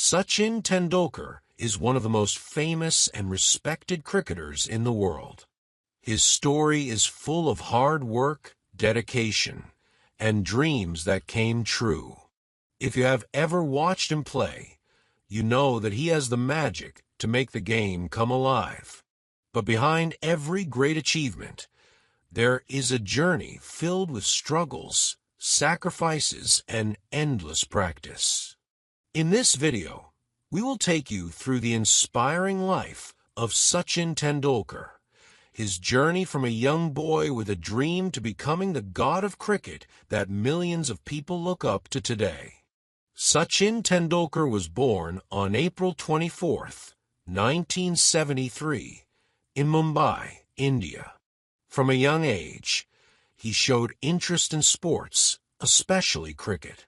Sachin Tendulkar is one of the most famous and respected cricketers in the world. His story is full of hard work, dedication, and dreams that came true. If you have ever watched him play, you know that he has the magic to make the game come alive. But behind every great achievement, there is a journey filled with struggles, sacrifices, and endless practice. In this video, we will take you through the inspiring life of Sachin Tendulkar, his journey from a young boy with a dream to becoming the god of cricket that millions of people look up to today. Sachin Tendulkar was born on April 24, 1973, in Mumbai, India. From a young age, he showed interest in sports, especially cricket.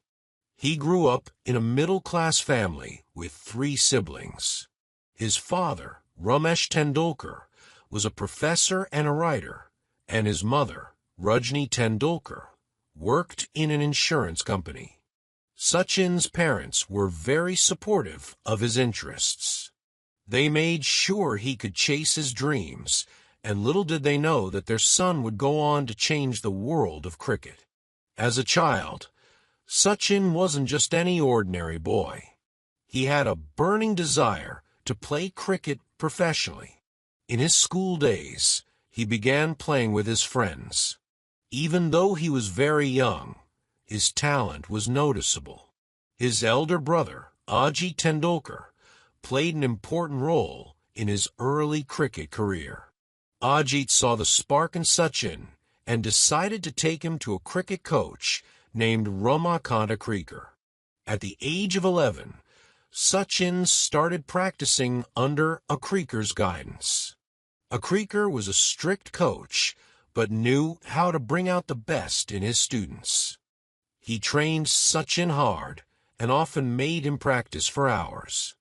He grew up in a middle-class family with 3 siblings. His father, Ramesh Tendulkar, was a professor and a writer, and his mother, Rajni Tendulkar, worked in an insurance company. Sachin's parents were very supportive of his interests. They made sure he could chase his dreams, and little did they know that their son would go on to change the world of cricket. As a child, Sachin wasn't just any ordinary boy. He had a burning desire to play cricket professionally. In his school days, he began playing with his friends. Even though he was very young, his talent was noticeable. His elder brother, Ajit Tendulkar, played an important role in his early cricket career. Ajit saw the spark in Sachin and decided to take him to a cricket coach named Ramakant Akrikar. At the age of 11, Sachin started practicing under Akrikar's guidance. Akrikar was a strict coach, but knew how to bring out the best in his students. He trained Sachin hard and often made him practice for hours.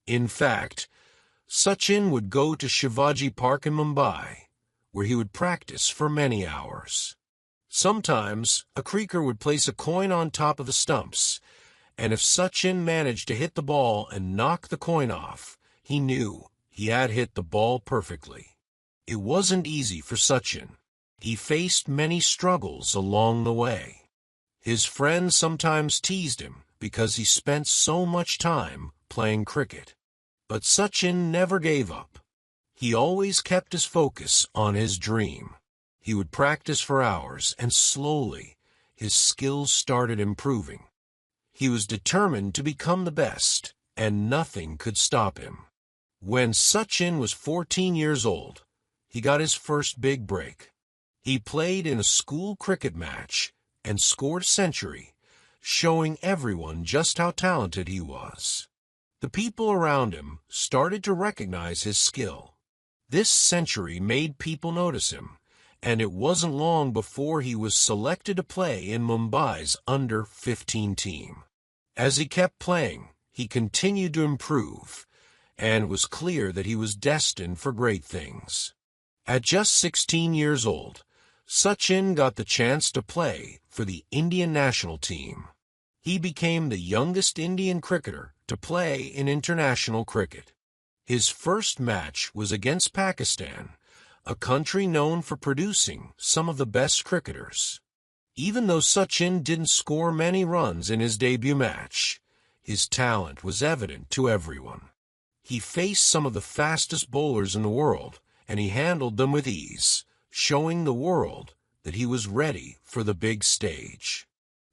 In fact, Sachin would go to Shivaji Park in Mumbai, where he would practice for many hours. Sometimes, Akrikar would place a coin on top of the stumps, and if Sachin managed to hit the ball and knock the coin off, he knew he had hit the ball perfectly. It wasn't easy for Sachin. He faced many struggles along the way. His friends sometimes teased him because he spent so much time playing cricket. But Sachin never gave up. He always kept his focus on his dream. He would practice for hours, and slowly, his skills started improving. He was determined to become the best, and nothing could stop him. When Sachin was 14 years old, he got his first big break. He played in a school cricket match and scored a century, showing everyone just how talented he was. The people around him started to recognize his skill. This century made people notice him, and it wasn't long before he was selected to play in Mumbai's under-15 team. As he kept playing, he continued to improve, and it was clear that he was destined for great things. At just 16 years old, Sachin got the chance to play for the Indian national team. He became the youngest Indian cricketer to play in international cricket. His first match was against Pakistan, a country known for producing some of the best cricketers. Even though Sachin didn't score many runs in his debut match, his talent was evident to everyone. He faced some of the fastest bowlers in the world, and he handled them with ease, showing the world that he was ready for the big stage.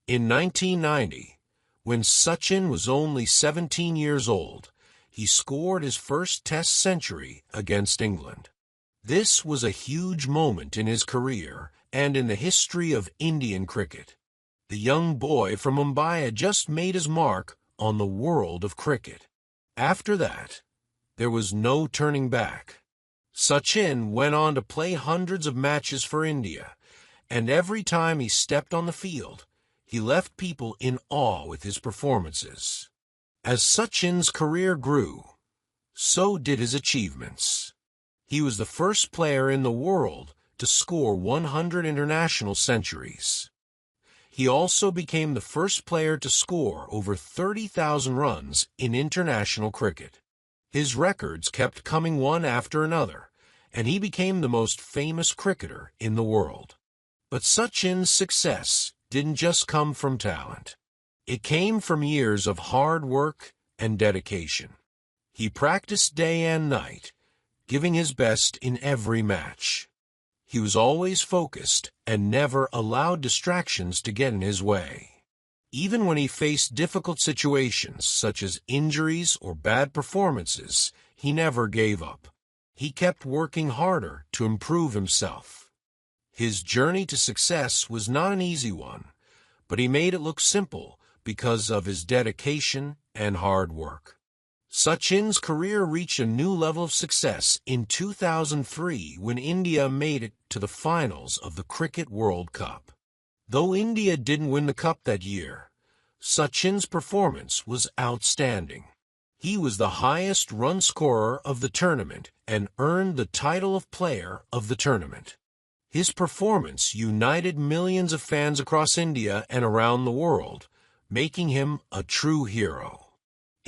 In 1990, when Sachin was only 17 years old, he scored his first Test century against England. This was a huge moment in his career and in the history of Indian cricket. The young boy from Mumbai had just made his mark on the world of cricket. After that, there was no turning back. Sachin went on to play hundreds of matches for India, and every time he stepped on the field, he left people in awe with his performances. As Sachin's career grew, so did his achievements. He was the first player in the world to score 100 international centuries. He also became the first player to score over 30,000 runs in international cricket. His records kept coming one after another, and he became the most famous cricketer in the world. But Sachin's success didn't just come from talent. It came from years of hard work and dedication. He practiced day and night, giving his best in every match. He was always focused and never allowed distractions to get in his way. Even when he faced difficult situations such as injuries or bad performances, he never gave up. He kept working harder to improve himself. His journey to success was not an easy one, but he made it look simple because of his dedication and hard work. Sachin's career reached a new level of success in 2003 when India made it to the finals of the Cricket World Cup. Though India didn't win the cup that year, Sachin's performance was outstanding. He was the highest run scorer of the tournament and earned the title of Player of the Tournament. His performance united millions of fans across India and around the world, making him a true hero.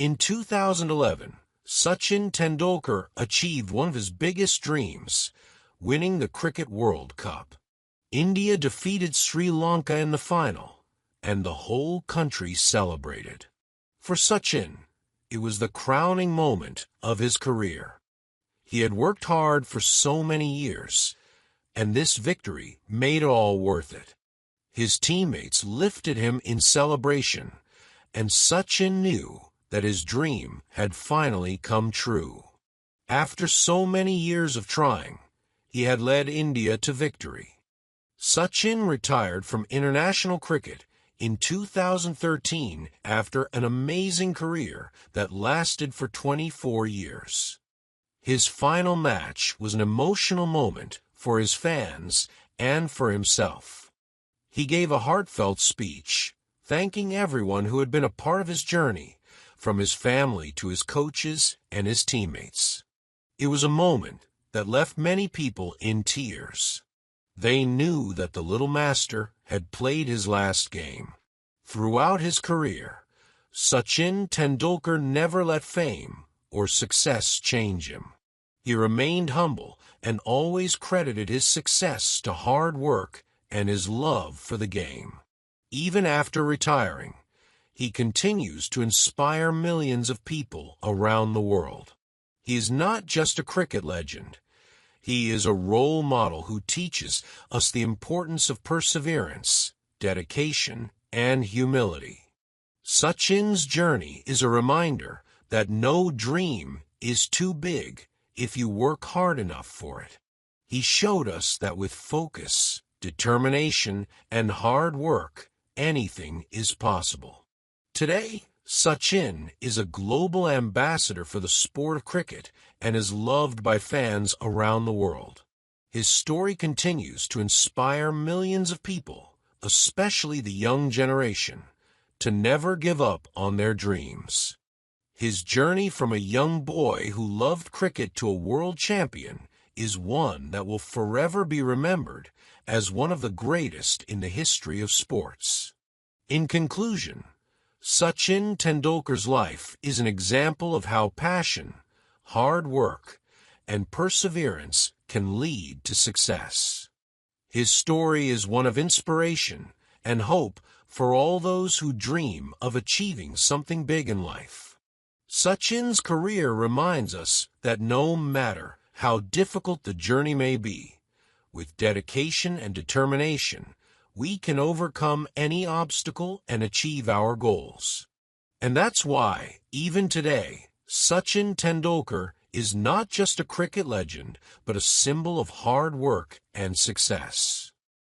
In 2011, Sachin Tendulkar achieved one of his biggest dreams, winning the Cricket World Cup. India defeated Sri Lanka in the final, and the whole country celebrated. For Sachin, it was the crowning moment of his career. He had worked hard for so many years, and this victory made it all worth it. His teammates lifted him in celebration, and Sachin knew that his dream had finally come true. After so many years of trying, he had led India to victory. Sachin retired from international cricket in 2013 after an amazing career that lasted for 24 years. His final match was an emotional moment for his fans and for himself. He gave a heartfelt speech, thanking everyone who had been a part of his journey, from his family to his coaches and his teammates. It was a moment that left many people in tears. They knew that the little master had played his last game. Throughout his career, Sachin Tendulkar never let fame or success change him. He remained humble and always credited his success to hard work and his love for the game. Even after retiring, he continues to inspire millions of people around the world. He is not just a cricket legend. He is a role model who teaches us the importance of perseverance, dedication, and humility. Sachin's journey is a reminder that no dream is too big if you work hard enough for it. He showed us that with focus, determination, and hard work, anything is possible. Today, Sachin is a global ambassador for the sport of cricket and is loved by fans around the world. His story continues to inspire millions of people, especially the young generation, to never give up on their dreams. His journey from a young boy who loved cricket to a world champion is one that will forever be remembered as one of the greatest in the history of sports. In conclusion, Sachin Tendulkar's life is an example of how passion, hard work, and perseverance can lead to success. His story is one of inspiration and hope for all those who dream of achieving something big in life. Sachin's career reminds us that no matter how difficult the journey may be, with dedication and determination, we can overcome any obstacle and achieve our goals. And that's why, even today, Sachin Tendulkar is not just a cricket legend, but a symbol of hard work and success.